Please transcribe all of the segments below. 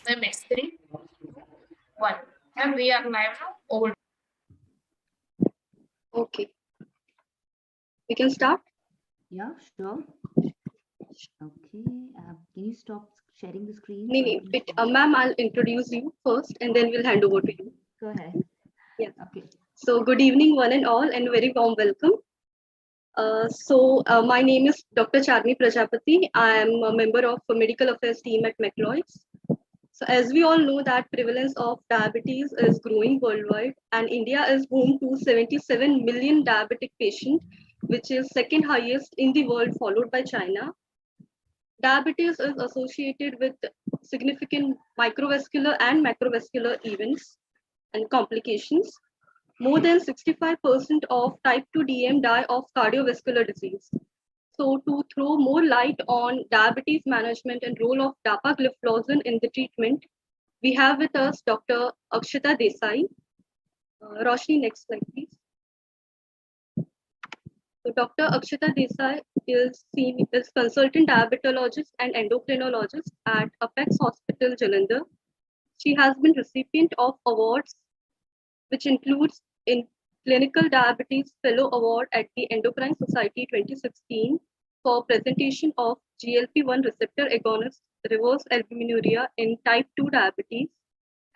It's 3, 2, 1. And we are live now. Over. Okay. We can start? Yeah, sure. Okay. Can you stop sharing the screen? Ma'am, I'll introduce you first and then we'll hand over to you. Go ahead. Yeah. Okay. So good evening, one and all, and very warm welcome. My name is Dr. Charmi Prajapati. I am a member of the Medical Affairs team at McLeod's. So as we all know that prevalence of diabetes is growing worldwide, and India is home to 77 million diabetic patients, which is second highest in the world, followed by China. Diabetes is associated with significant microvascular and macrovascular events and complications. More than 65% of type 2 DM die of cardiovascular disease. So to throw more light on diabetes management and role of dapagliflozin in the treatment, we have with us Dr. Akshata Desai. Roshni, next slide, please. So Dr. Akshata Desai is consultant diabetologist and endocrinologist at Apex Hospital, Jalandhar. She has been recipient of awards, which includes in Clinical Diabetes Fellow Award at the Endocrine Society 2016 for presentation of GLP-1 receptor agonist reverse albuminuria in type 2 diabetes,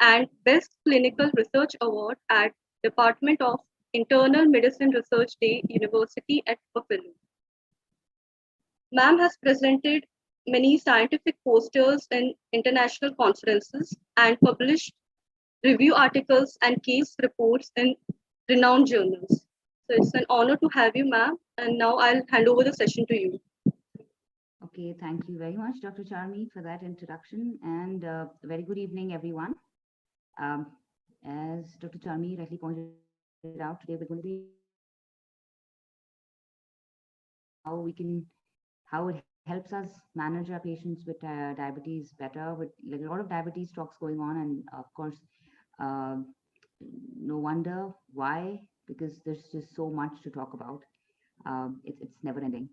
and Best Clinical Research Award at Department of Internal Medicine Research Day, University at Buffalo. Ma'am has presented many scientific posters in international conferences and published review articles and case reports in renowned journals. So it's an honor to have you, ma'am. And now I'll hand over the session to you. Okay, thank you very much, Dr. Charmi, for that introduction. And very good evening, everyone. As Dr. Charmi rightly pointed out, today we're going to be how it helps us manage our patients with diabetes better, with like a lot of diabetes talks going on, and of course, no wonder why, because there's just so much to talk about. It's never ending.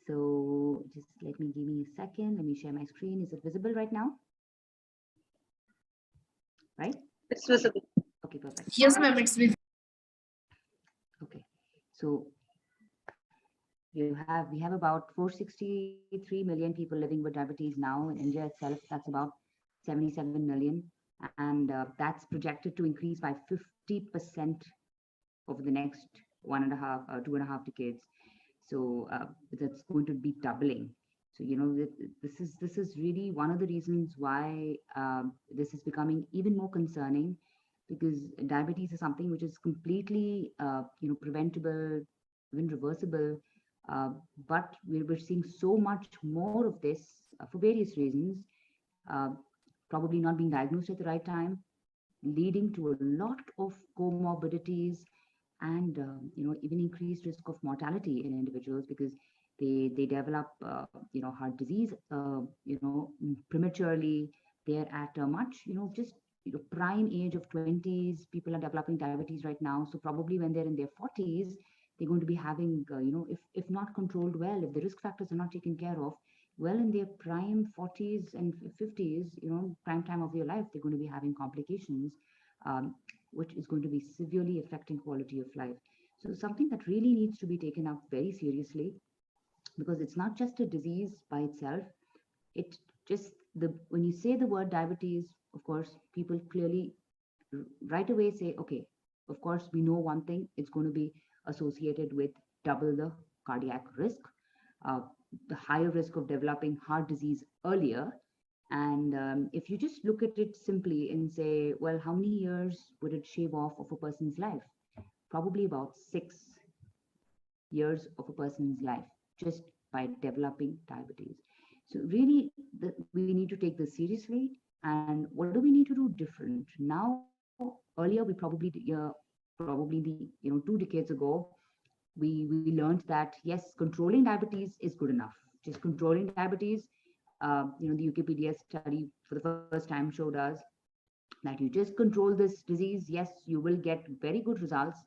So just give me a second. Let me share my screen. Is it visible right now? Right? It's visible. Okay, perfect. Yes, ma'am, it's visible. Okay, so we have about 463 million people living with diabetes now in India itself. That's about 77 million, and that's projected to increase by 50% over the next 2.5 decades. So that's going to be doubling. So this is really one of the reasons why this is becoming even more concerning, because diabetes is something which is completely preventable, even reversible. But we're seeing so much more of this for various reasons, probably not being diagnosed at the right time, leading to a lot of comorbidities and even increased risk of mortality in individuals, because they develop heart disease prematurely. They're at a much prime age of 20s. People are developing diabetes right now, so probably when they're in their 40s, they're going to be having, if not controlled well, if the risk factors are not taken care of well in their prime 40s and 50s, prime time of their life, they're going to be having complications, which is going to be severely affecting quality of life. So something that really needs to be taken up very seriously, because it's not just a disease by itself. It just, when you say the word diabetes, of course, people clearly right away say, okay, of course, we know one thing, it's going to be associated with double the cardiac risk, the higher risk of developing heart disease earlier. And if you just look at it simply and say, well, how many years would it shave off of a person's life? Probably about 6 years of a person's life just by developing diabetes. So really, we need to take this seriously. And what do we need to do different now? Earlier, we probably 2 decades ago, we learned that yes, controlling diabetes is good enough. Just controlling diabetes. The UKPDS study for the first time showed us that you just control this disease, yes, you will get very good results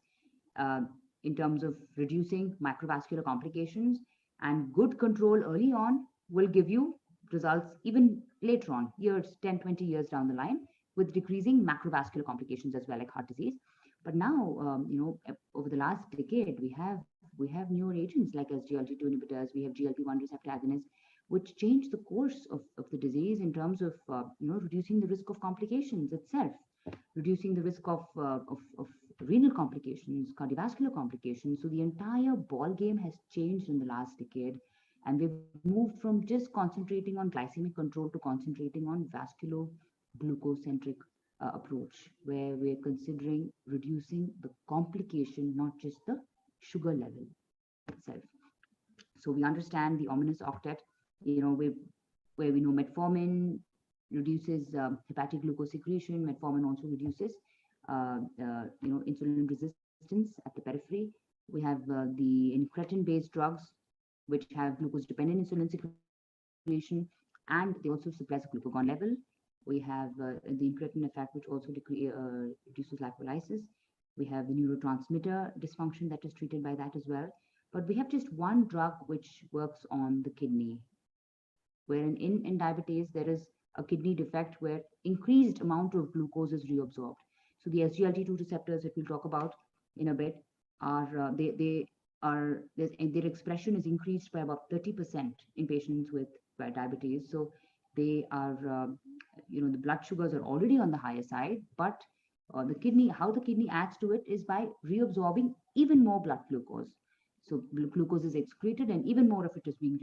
in terms of reducing macrovascular complications, and good control early on will give you results even later on, years, 10, 20 years down the line, with decreasing macrovascular complications as well, like heart disease. But now, over the last decade, we have newer agents like SGLT2 inhibitors, we have GLP-1 receptor agonists, which change the course of the disease in terms of reducing the risk of complications itself, reducing the risk of renal complications, cardiovascular complications. So the entire ball game has changed in the last decade, and we've moved from just concentrating on glycemic control to concentrating on vascular glucocentric approach, where we're considering reducing the complication, not just the sugar level itself. So we understand the ominous octet, where we know metformin reduces hepatic glucose secretion. Metformin also reduces, insulin resistance at the periphery. We have the incretin-based drugs, which have glucose-dependent insulin secretion, and they also suppress glucagon level. We have the incretin effect, which also reduces lipolysis. We have the neurotransmitter dysfunction that is treated by that as well. But we have just one drug which works on the kidney, wherein in diabetes, there is a kidney defect where increased amount of glucose is reabsorbed. So the SGLT2 receptors that we'll talk about in a bit are, their expression is increased by about 30% in patients with diabetes. So they are, the blood sugars are already on the higher side, but how the kidney adds to it is by reabsorbing even more blood glucose. So glucose is excreted and even more of it is being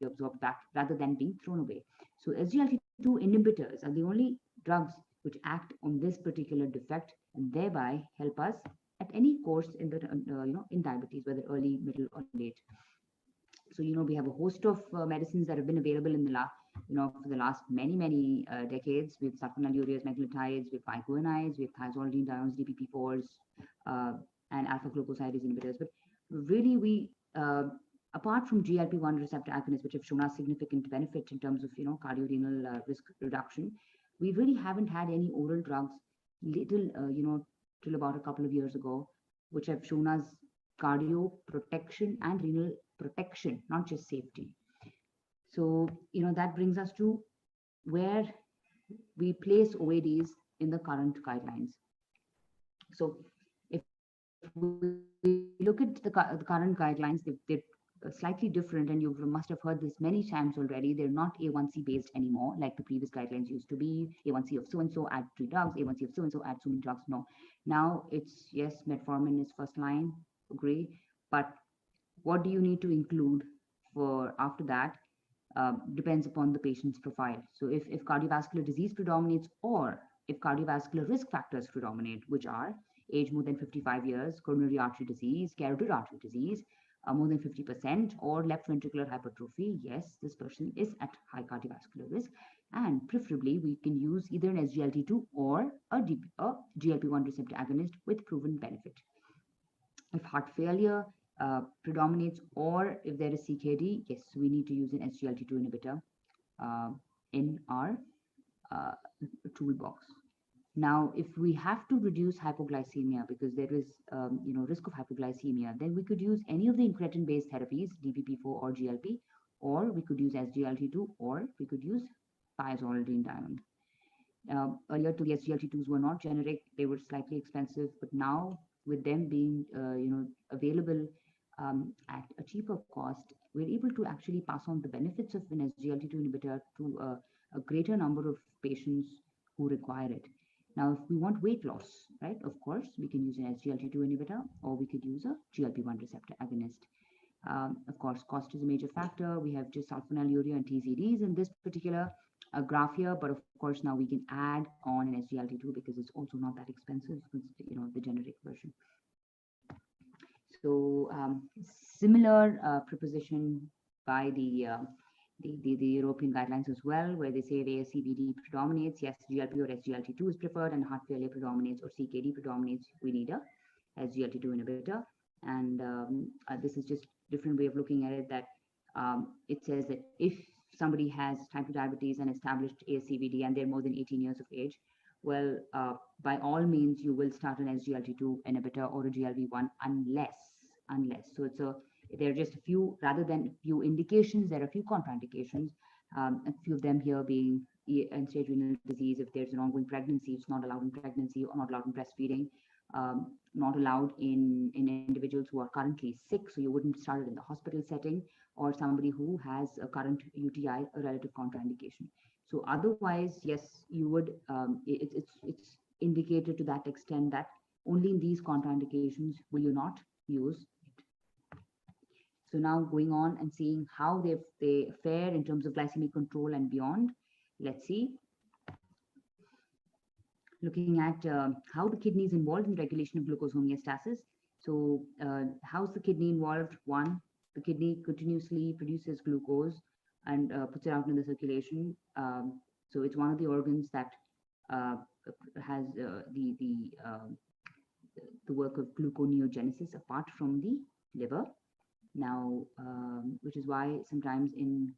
reabsorbed back rather than being thrown away. So SGLT2 inhibitors are the only drugs which act on this particular defect and thereby help us at any course in diabetes, whether early, middle, or late. So we have a host of medicines that have been available in the for the last many decades. We have sulfonylureas, meglutides, we have picoanides, we have thiazolidinediones, DPP4s, and alpha glucosidase inhibitors. But really, we apart from GLP-1 receptor agonists, which have shown us significant benefit in terms of cardiorenal risk reduction, we really haven't had any oral drugs till about a couple of years ago, which have shown us cardio protection and renal protection, not just safety. So that brings us to where we place OADs in the current guidelines. So if we look at the current guidelines, they're slightly different, and you must have heard this many times already. They're not A1C based anymore, like the previous guidelines used to be. A1C of so-and-so, add 3 drugs. A1C of so-and-so, add so many drugs. No. Now it's, yes, metformin is first line, agree. But what do you need to include for after that depends upon the patient's profile. So if cardiovascular disease predominates, or if cardiovascular risk factors predominate, which are age more than 55 years, coronary artery disease, carotid artery disease, more than 50%, or left ventricular hypertrophy, yes, this person is at high cardiovascular risk. And preferably, we can use either an SGLT2 or a GLP-1 receptor agonist with proven benefit. If heart failure predominates, or if there is CKD, yes, we need to use an SGLT2 inhibitor in our toolbox. Now, if we have to reduce hypoglycemia because there is risk of hypoglycemia, then we could use any of the incretin-based therapies, DPP4 or GLP, or we could use SGLT2, or we could use thiazolidinedione. Earlier, the SGLT2s were not generic; they were slightly expensive, but now with them being available at a cheaper cost, we're able to actually pass on the benefits of an SGLT2 inhibitor to a greater number of patients who require it. Now, if we want weight loss, right, of course, we can use an SGLT2 inhibitor, or we could use a GLP-1 receptor agonist. Of course, cost is a major factor. We have just sulfonylurea and TZDs in this particular graph here, but of course, now we can add on an SGLT2 because it's also not that expensive, the generic version. So similar proposition by the European guidelines as well, where they say if ASCVD predominates, yes, GLP or SGLT2 is preferred, and heart failure predominates or CKD predominates, we need a SGLT2 inhibitor. And this is just a different way of looking at it, that it says that if somebody has type 2 diabetes and established ASCVD and they're more than 18 years of age, well, by all means, you will start an SGLT2 inhibitor or a GLP-1 unless. So there are just a few, rather than few indications, there are a few contraindications, a few of them here being end-stage renal disease, if there's an ongoing pregnancy, it's not allowed in pregnancy or not allowed in breastfeeding, not allowed in individuals who are currently sick, so you wouldn't start it in the hospital setting, or somebody who has a current UTI, a relative contraindication. So otherwise, yes, you would, it's indicated to that extent that only in these contraindications will you not use it. So now going on and seeing how they fare in terms of glycemic control and beyond. Let's see. Looking at how the kidney is involved in regulation of glucose homeostasis. So how's the kidney involved? One, the kidney continuously produces glucose and puts it out in the circulation. So it's one of the organs that uh, has the work of gluconeogenesis apart from the liver. Now, which is why sometimes in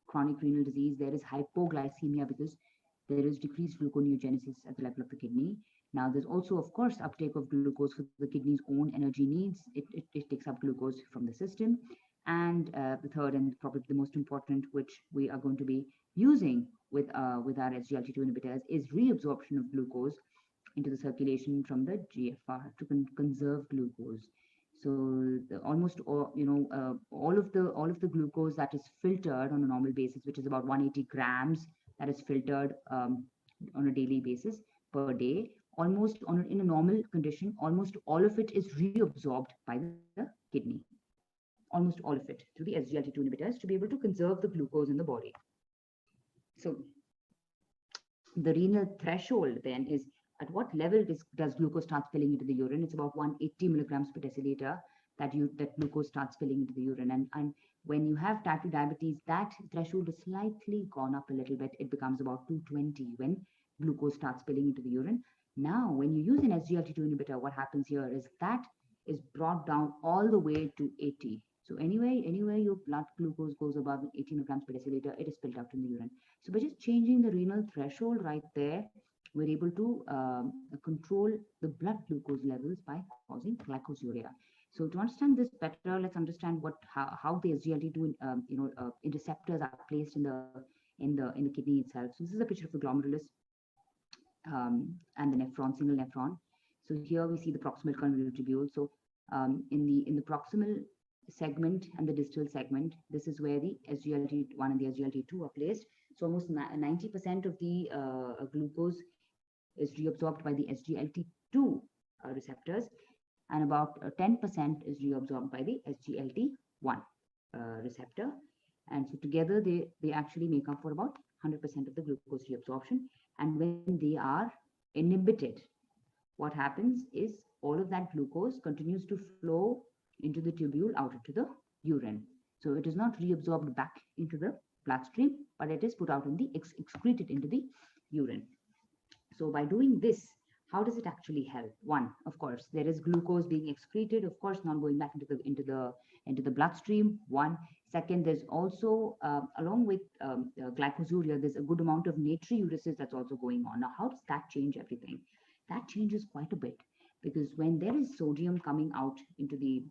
chronic renal disease, there is hypoglycemia because there is decreased gluconeogenesis at the level of the kidney. Now, there's also, of course, uptake of glucose for the kidney's own energy needs. It takes up glucose from the system. And the third and probably the most important, which we are going to be using with our SGLT2 inhibitors, is reabsorption of glucose into the circulation from the GFR to conserve glucose. So almost all, all of the glucose that is filtered on a normal basis, which is about 180 grams, that is filtered on a daily basis per day. Almost in a normal condition, almost all of it is reabsorbed by the kidney. Almost all of it through the SGLT2 inhibitors to be able to conserve the glucose in the body. So the renal threshold then is at what level does glucose start spilling into the urine? It's about 180 milligrams per deciliter that glucose starts spilling into the urine. And when you have type 2 diabetes, that threshold is slightly gone up a little bit. It becomes about 220 when glucose starts spilling into the urine. Now, when you use an SGLT2 inhibitor, what happens here is that is brought down all the way to 80. So anyway, your blood glucose goes above 80 milligrams per deciliter, it is spilled out in the urine. So by just changing the renal threshold right there, we're able to control the blood glucose levels by causing glycosuria. So to understand this better, let's understand how the SGLT2 receptors are placed in the kidney itself. So this is a picture of the glomerulus and the nephron, single nephron. So here we see the proximal convoluted. So in the proximal segment and the distal segment, this is where the SGLT1 and the SGLT2 are placed. So almost 90% of the glucose is reabsorbed by the SGLT2 receptors, and about 10% is reabsorbed by the SGLT1 receptor. And so together they actually make up for about 100% of the glucose reabsorption. And when they are inhibited, what happens is all of that glucose continues to flow into the tubule out into the urine. So it is not reabsorbed back into the bloodstream, but it is put out in the excreted into the urine. So by doing this, how does it actually help? One, of course, there is glucose being excreted, of course, not going back into the bloodstream. One. Second, there's also, along with glycosuria, there's a good amount of natriuresis that's also going on. Now, how does that change everything? That changes quite a bit, because when there is sodium coming out into the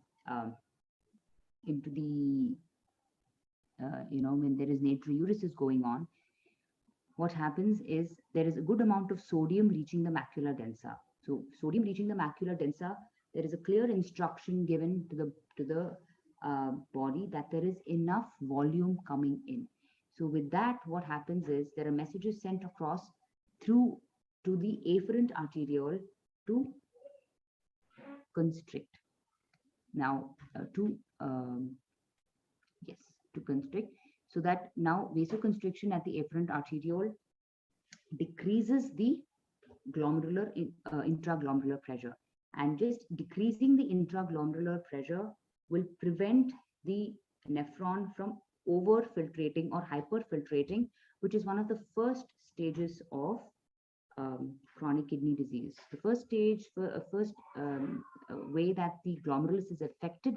when there is natriuresis going on, what happens is there is a good amount of sodium reaching the macula densa. So sodium reaching the macula densa, there is a clear instruction given to the body that there is enough volume coming in. So with that, what happens is there are messages sent across through to the afferent arteriole to constrict. Now to constrict, so that now vasoconstriction at the afferent arteriole decreases the glomerular intraglomerular pressure, and just decreasing the intraglomerular pressure will prevent the nephron from overfiltrating or hyperfiltrating, which is one of the first stages of chronic kidney disease. The first stage, way that the glomerulus is affected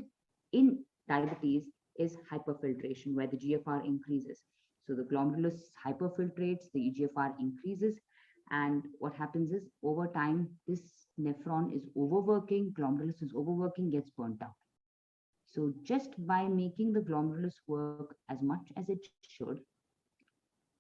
in diabetes is hyperfiltration, where the GFR increases. So the glomerulus hyperfiltrates, the eGFR increases, and what happens is over time, this nephron is overworking, glomerulus is overworking, gets burnt out. So just by making the glomerulus work as much as it should,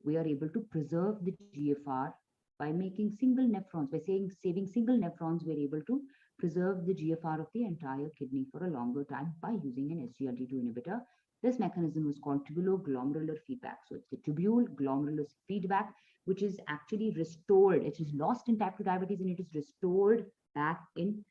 we are able to preserve the GFR by making single nephrons, by saying saving single nephrons, we're able to preserve the GFR of the entire kidney for a longer time by using an SGLT2 inhibitor. This mechanism was called tubuloglomerular feedback. So it's the tubule glomerular feedback, which is actually restored. It is lost in type 2 diabetes and it is restored back in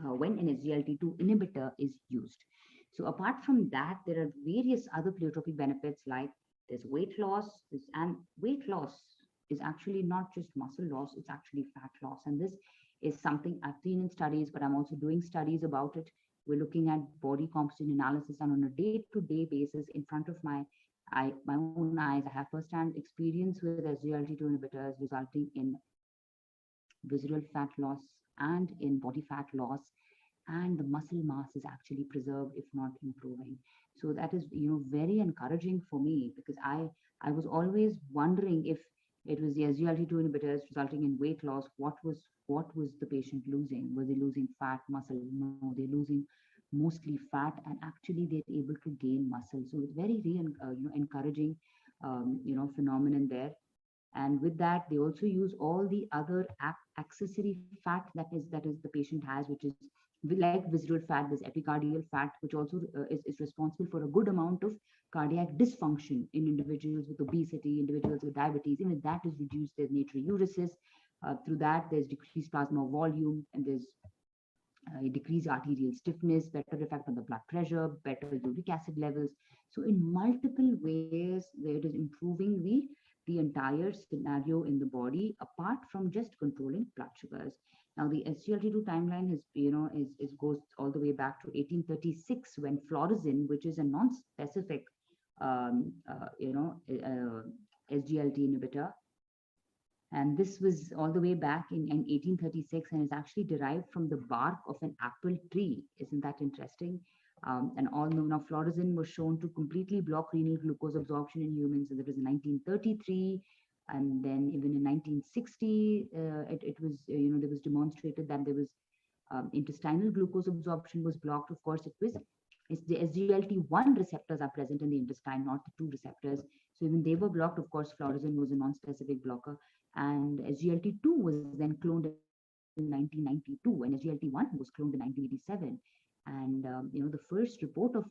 when an SGLT2 inhibitor is used. So apart from that, there are various other pleiotropic benefits like there's weight loss, and weight loss is actually not just muscle loss, it's actually fat loss. And this is something I've seen in studies, but I'm also doing studies about it. We're looking at body composition analysis, and on a day-to-day basis in front of my own eyes, I have first-hand experience with SGLT2 inhibitors resulting in visceral fat loss and in body fat loss, and the muscle mass is actually preserved if not improving. So that is very encouraging for me, because I was always wondering if it was the SGLT2 inhibitors resulting in weight loss, what was the patient losing? Was they losing fat, muscle? No, they're losing mostly fat, and actually they're able to gain muscle. So it's very encouraging phenomenon there. And with that, they also use all the other accessory fat that is the patient has, which is like visceral fat. There's epicardial fat, which also is responsible for a good amount of cardiac dysfunction in individuals with obesity, individuals with diabetes. Even that is reduced. There's natriuresis. Through that, there's decreased plasma volume, and there's decreased arterial stiffness, better effect on the blood pressure, better uric acid levels. So in multiple ways, it is improving the entire scenario in the body, apart from just controlling blood sugars. Now, the SGLT2 timeline goes all the way back to 1836, when fluorescein, which is a non-specific SGLT inhibitor, and this was all the way back in 1836, and is actually derived from the bark of an apple tree. Isn't that interesting? And all now fluorescein was shown to completely block renal glucose absorption in humans. So that was in 1933, and then even in 1960, it was there was demonstrated that there was intestinal glucose absorption was blocked. Of course, it's the SGLT1 receptors are present in the intestine, not the 2 receptors. So even they were blocked. Of course, fluorescein was a non-specific blocker, and SGLT2 was then cloned in 1992, and SGLT1 was cloned in 1987. And the first report of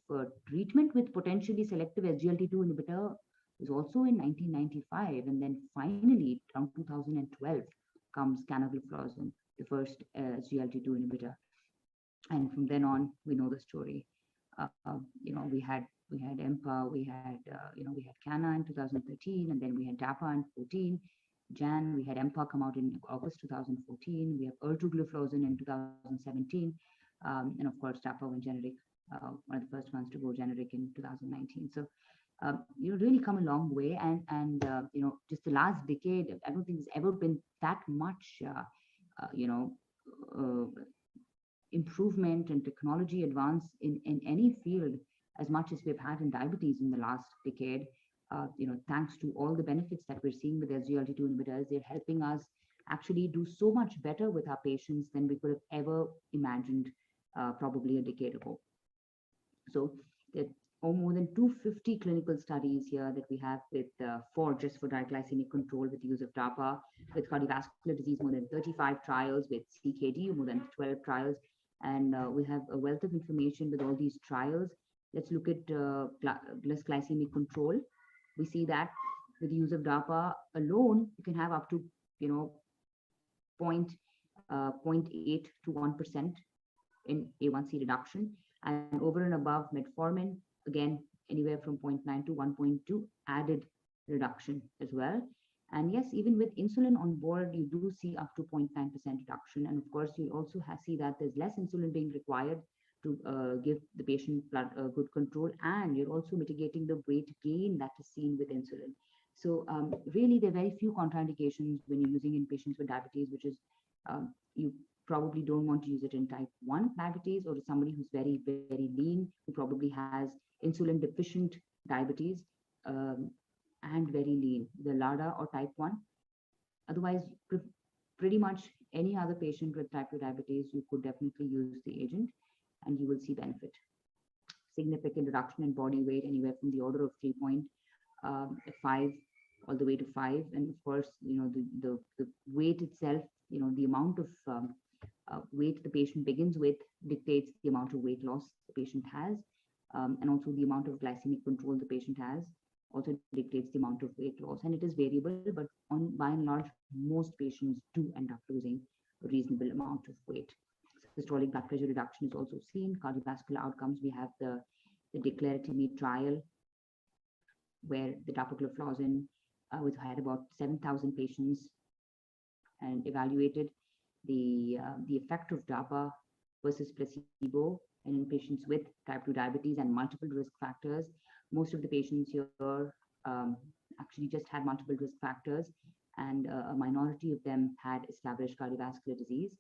treatment with potentially selective SGLT2 inhibitor was also in 1995, and then finally around 2012 comes canagliflozin, the first SGLT2 inhibitor. And from then on, we know the story. We had EMPA, we had CANA in 2013, and then we had DAPA in 14. Jan, we had EMPA come out in August 2014. We have ertugliflozin in 2017. And of course, DAPA went generic, one of the first ones to go generic in 2019. So, really come a long way. And just the last decade, I don't think there's ever been that much, improvement and technology advance in any field as much as we've had in diabetes in the last decade. Thanks to all the benefits that we're seeing with SGLT2 inhibitors, they're helping us actually do so much better with our patients than we could have ever imagined probably a decade ago. So there are more than 250 clinical studies here that we have with for glycemic control with the use of DAPA, with cardiovascular disease, more than 35 trials, with CKD, more than 12 trials. And we have a wealth of information with all these trials. Let's look at glycemic control. We see that with the use of DAPA alone, you can have up to 0.8 to 1% in A1C reduction, and over and above metformin, again anywhere from 0.9 to 1.2 added reduction as well. And yes, even with insulin on board, you do see up to 0.9% reduction. And of course, you also see that there's less insulin being required to give the patient blood good control, and you're also mitigating the weight gain that is seen with insulin. So really, there are very few contraindications when you're using in patients with diabetes, which is you probably don't want to use it in type 1 diabetes, or somebody who's very, very lean, who probably has insulin deficient diabetes and very lean, the LADA or type 1. Otherwise, pretty much any other patient with type 2 diabetes, you could definitely use the agent and you will see benefit. Significant reduction in body weight, anywhere from the order of 3.5 all the way to 5. And of course, the weight itself, the amount of weight the patient begins with dictates the amount of weight loss the patient has, and also the amount of glycemic control the patient has also dictates the amount of weight loss. And it is variable, but by and large, most patients do end up losing a reasonable amount of weight. Systolic blood pressure reduction is also seen. Cardiovascular outcomes, we have the Declare-TB trial, where the dapagliflozin had about 7,000 patients and evaluated the effect of DAPA versus placebo and in patients with type 2 diabetes and multiple risk factors. Most of the patients here actually just had multiple risk factors, and a minority of them had established cardiovascular disease.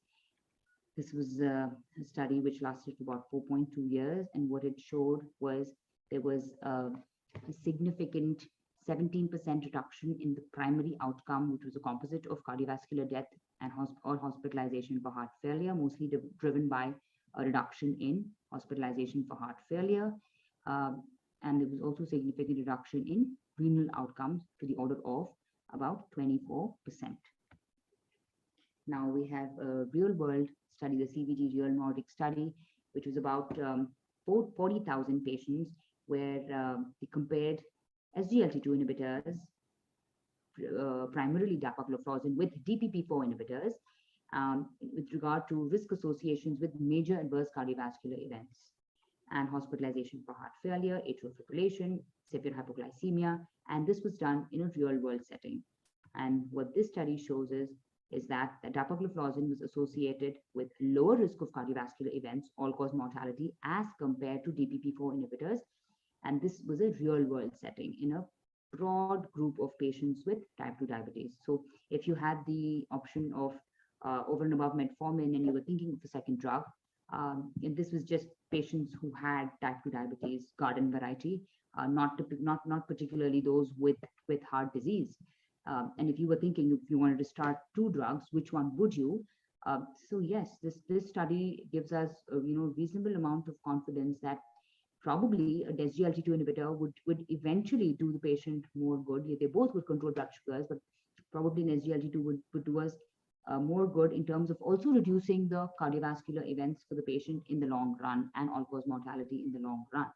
This was a study which lasted about 4.2 years, and what it showed was there was a significant 17% reduction in the primary outcome, which was a composite of cardiovascular death and or hospitalization for heart failure, mostly driven by a reduction in hospitalization for heart failure. And there was also significant reduction in renal outcomes to the order of about 24%. Now we have a real world study, the CVG Real Nordic study, which was about 40,000 patients, where they compared SGLT2 inhibitors, primarily dapagliflozin, with DPP4 inhibitors, with regard to risk associations with major adverse cardiovascular events and hospitalization for heart failure, atrial fibrillation, severe hypoglycemia, and this was done in a real world setting. And what this study shows is that the dapagliflozin was associated with lower risk of cardiovascular events, all-cause mortality, as compared to DPP4 inhibitors. And this was a real world setting in a broad group of patients with type 2 diabetes. So if you had the option of over and above metformin and you were thinking of a second drug, and this was just patients who had type 2 diabetes, garden variety, not particularly those with heart disease. And if you were thinking, if you wanted to start 2 drugs, which one would you? So yes, this study gives us a reasonable amount of confidence that probably a SGLT2 inhibitor would eventually do the patient more good. They both would control blood sugars, but probably an SGLT2 would do us more good in terms of also reducing the cardiovascular events for the patient in the long run and all-cause mortality in the long run.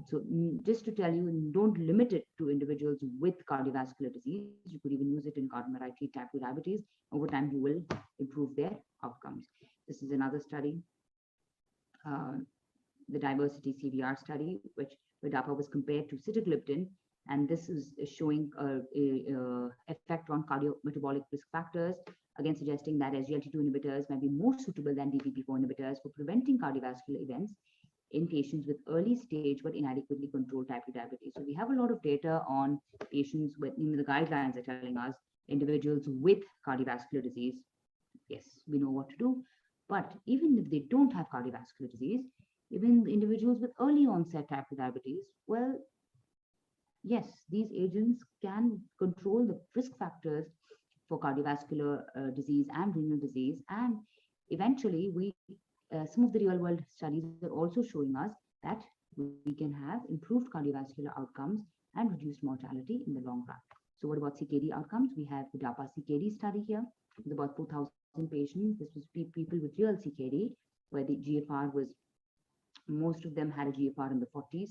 So just to tell you, don't limit it to individuals with cardiovascular disease. You could even use it in garden variety type 2 diabetes. Over time, you will improve their outcomes. This is another study, the Diversity CVR study, where DAPA was compared to sitagliptin, and this is showing a effect on cardiometabolic risk factors, again suggesting that SGLT2 inhibitors might be more suitable than DPP4 inhibitors for preventing cardiovascular events in patients with early stage but inadequately controlled type 2 diabetes. So we have a lot of data on patients with, the guidelines are telling us individuals with cardiovascular disease, yes, we know what to do. But even if they don't have cardiovascular disease, even individuals with early onset type 2 diabetes, well, yes, these agents can control the risk factors for cardiovascular disease and renal disease. And eventually, some of the real world studies are also showing us that we can have improved cardiovascular outcomes and reduced mortality in the long run. So what about CKD outcomes? We have the DAPA CKD study here with about 4,000 patients. This was people with real CKD, where the GFR was, most of them had a GFR in the 40s,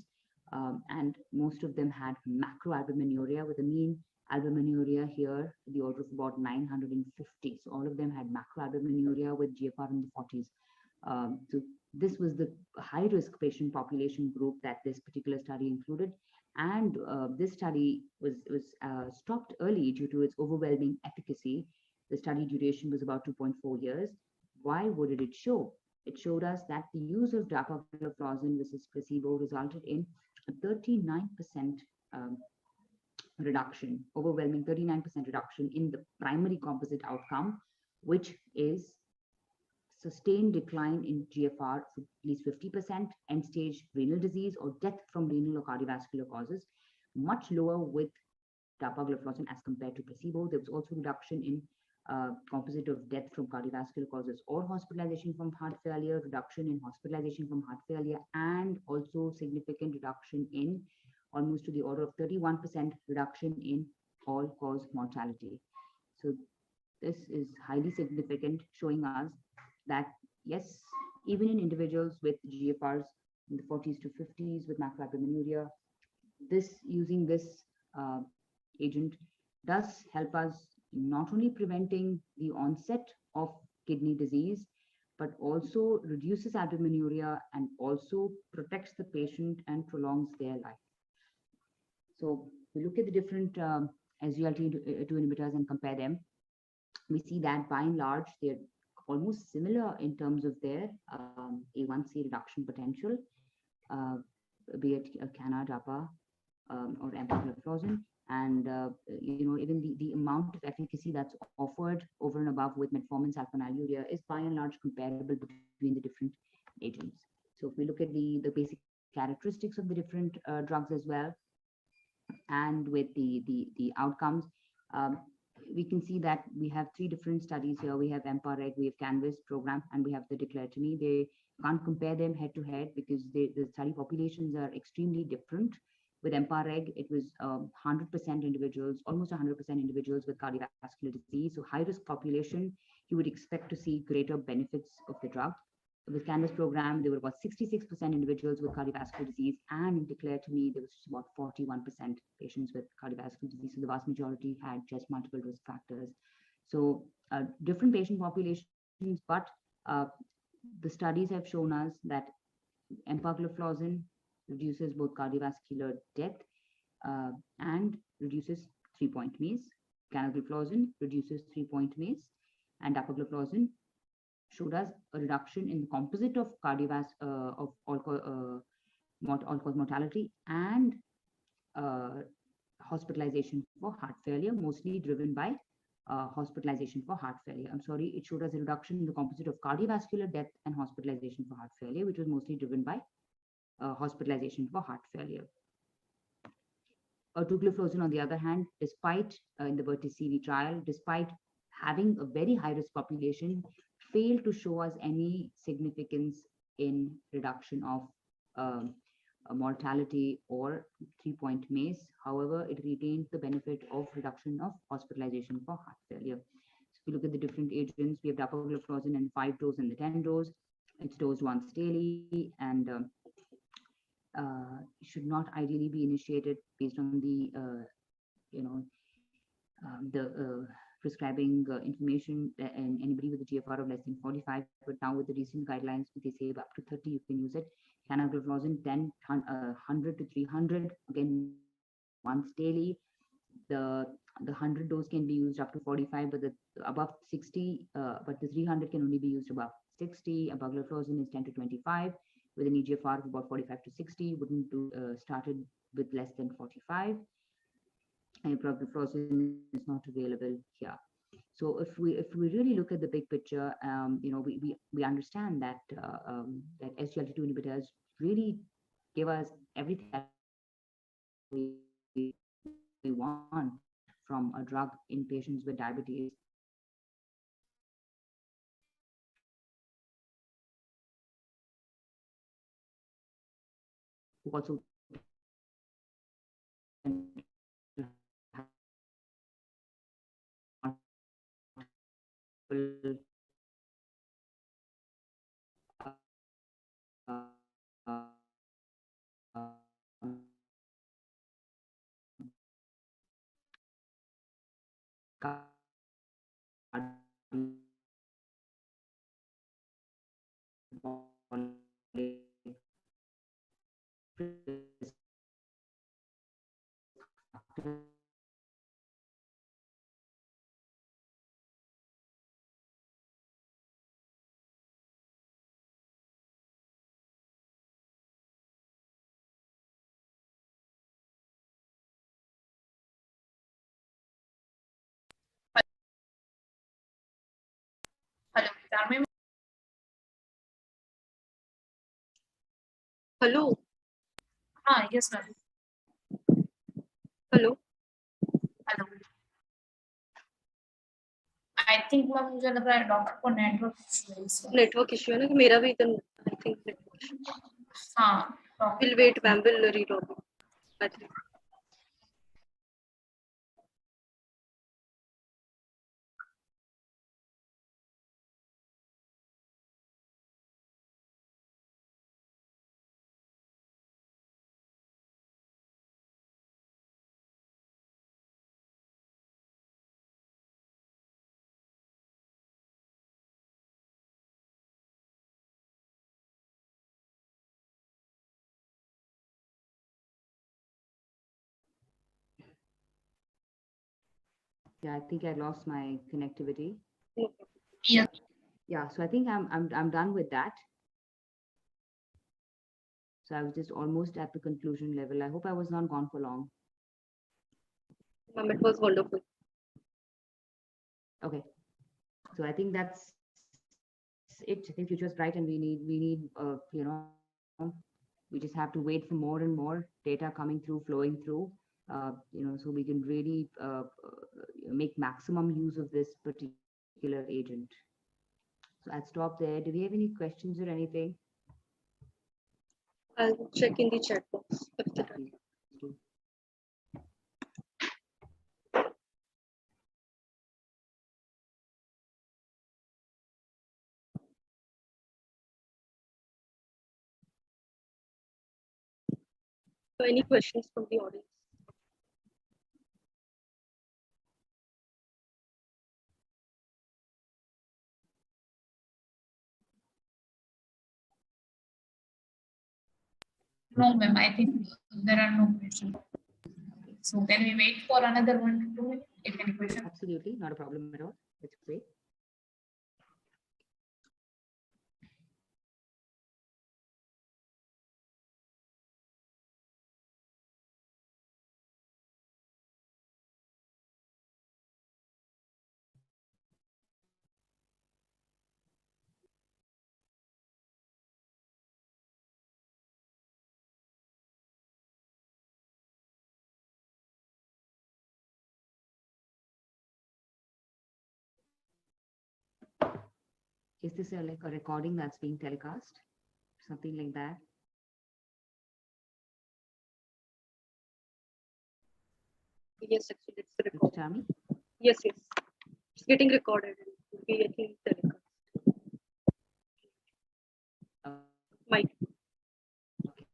and most of them had macroalbuminuria with a mean albuminuria here to the order of about 950. So all of them had macroalbuminuria with GFR in the 40s. So this was the high-risk patient population group that this particular study included. And this study was stopped early due to its overwhelming efficacy. The study duration was about 2.4 years. Why? What did it show? It showed us that the use of dapagliflozin versus placebo resulted in a 39% reduction, overwhelming 39% reduction in the primary composite outcome, which is sustained decline in GFR for at least 50%, end-stage renal disease or death from renal or cardiovascular causes, much lower with dapagliflozin as compared to placebo. There was also reduction in composite of death from cardiovascular causes or hospitalization from heart failure, reduction in hospitalization from heart failure, and also significant reduction in almost to the order of 31% reduction in all-cause mortality. So this is highly significant, showing us that yes, even in individuals with GFRs in the 40s to 50s with macroalbuminuria, using this uh, agent does help us not only preventing the onset of kidney disease, but also reduces albuminuria and also protects the patient and prolongs their life. So we look at the different SGLT2 inhibitors and compare them. We see that by and large, they're almost similar in terms of their A1C reduction potential, be it Cana, DAPA, or empagliflozin. And even the amount of efficacy that's offered over and above with metformin sulfonylurea is by and large comparable between the different agents. So if we look at the basic characteristics of the different drugs as well, and with the outcomes, we can see that we have three different studies here. We have EMPA-REG, we have Canvas program, and we have the Declare-to-Me. They can't compare them head to head because the study populations are extremely different. With EMPA-REG, it was 100% individuals, almost 100% individuals with cardiovascular disease. So high-risk population, you would expect to see greater benefits of the drug. With Canvas program, there were about 66% individuals with cardiovascular disease, and in Declare-to-Me, there was just about 41% patients with cardiovascular disease. So the vast majority had just multiple risk factors. So different patient populations, but the studies have shown us that empagliflozin reduces both cardiovascular death and reduces 3-point MACE. Canagliflozin reduces 3-point MACE, and dapagliflozin showed us a reduction in the composite of all-cause mortality and hospitalization for heart failure, mostly driven by hospitalization for heart failure. I'm sorry, it showed us a reduction in the composite of cardiovascular death and hospitalization for heart failure, which was mostly driven by hospitalization for heart failure. Ortugliflozin, on the other hand, despite in the VERTIS-CV trial, despite having a very high-risk population, failed to show us any significance in reduction of mortality or 3-point MACE. However, it retained the benefit of reduction of hospitalization for heart failure. So if you look at the different agents, we have dapagliflozin in 5-dose and the 10-dose. It's dosed once daily and should not ideally be initiated based on the prescribing information and anybody with a GFR of less than 45. But now with the recent guidelines, they say up to 30 you can use it. Canagliflozin 10, 100 to 300, again once daily. The 100 dose can be used up to 45, but the above 60, but the 300 can only be used above 60. Empagliflozin is 10 to 25 with an eGFR of about 45 to 60. Wouldn't do started with less than 45. Empagliflozin is not available here. So if we really look at the big picture, we understand that that SGLT2 inhibitors really give us everything that we want from a drug in patients with diabetes. Who also Hello, Tarmim. Hello. Yes, ma'am. Hello. Hello I think ma'am मुझे लग रहा है doctor को network issue है ना, मेरा भी इधर आई थिंक हाँ will wait ma'am, will relog I think Yeah, I think I lost my connectivity. No problem. Yes. Yeah, so I think I'm done with that. So I was just almost at the conclusion level. I hope I was not gone for long. Ma'am, it was wonderful. Okay. So I think that's it. I think future is bright, and we just have to wait for more and more data coming through, flowing through, so we can really make maximum use of this particular agent. So I'll stop there. Do we have any questions or anything? I'll check in the chat box if Yeah, there are. please do. So any questions from the audience? No, ma'am. I think there are no questions. So can we wait for another 1 to 2 minutes? If any question. Absolutely, not a problem at all. That's great. Is this like a recording that's being telecast? Something like that? Yes, actually, it's Mr. recorded. Chami? Yes, yes. It's getting recorded and will be, I think, telecast. Might. Okay.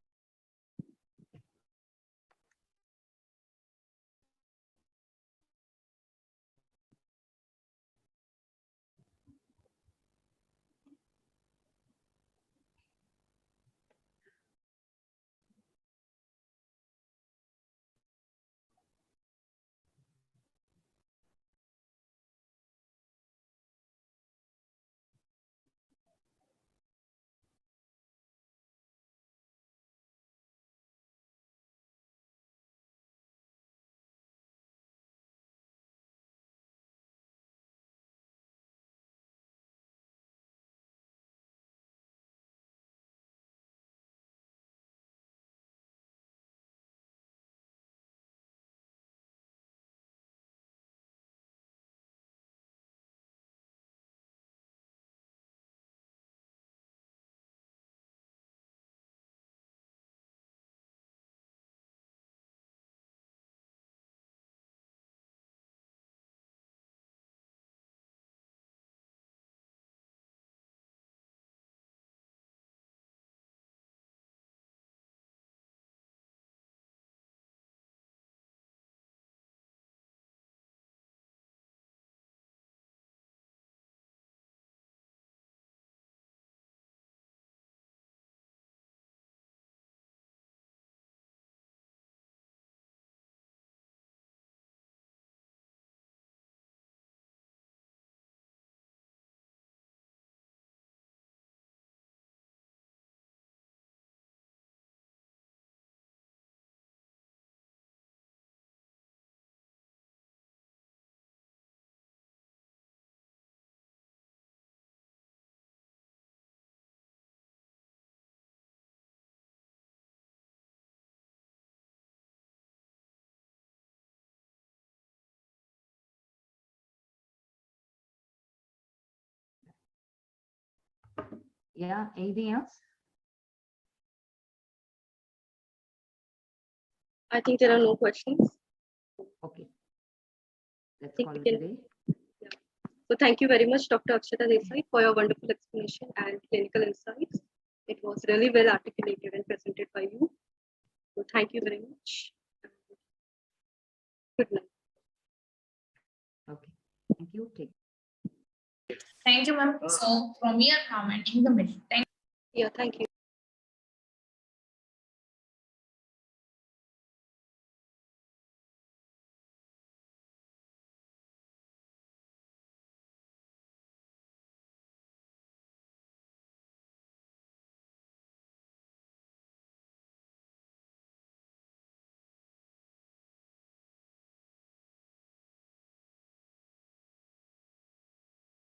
Yeah, anything else? I think there are no questions. Okay. Let's think call we it can. a day. Yeah. So thank you very much, Dr. Akshata Desai, for your wonderful explanation and clinical insights. It was really well articulated and presented by you. So thank you very much. Good night. Okay. Thank you. Take Thank you, ma'am. So from here, I'm ending the meeting. Yeah, thank you.